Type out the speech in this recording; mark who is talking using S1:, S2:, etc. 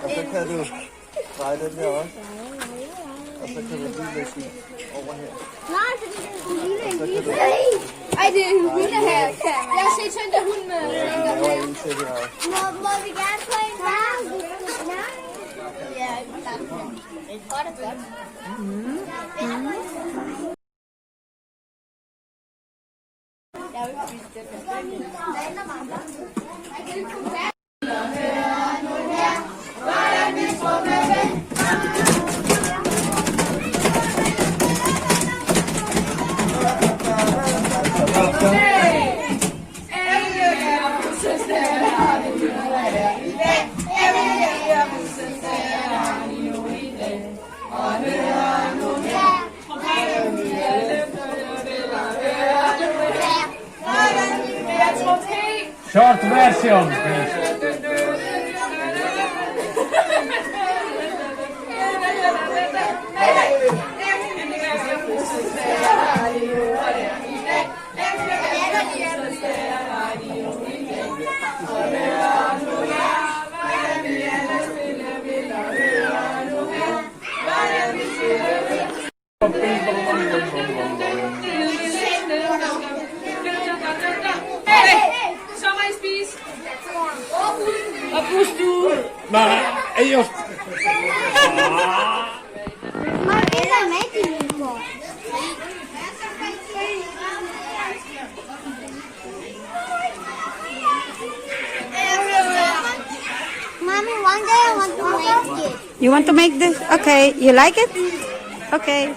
S1: Og så kan du dreje den her også. Og så kan du lige lægge den over her.
S2: Nej, fordi det er en lille en lille. Ej, det er en hunde her. Jeg har set sådan en hund med. Må vi gerne få en der? Ja, godt og godt. Jeg vil spise det.
S3: Short version, please. Nej, ei jos...
S2: Mä pidän metin på. Mommy, one day I want to make it.
S4: You want to make this? Okay. You like it? Okay.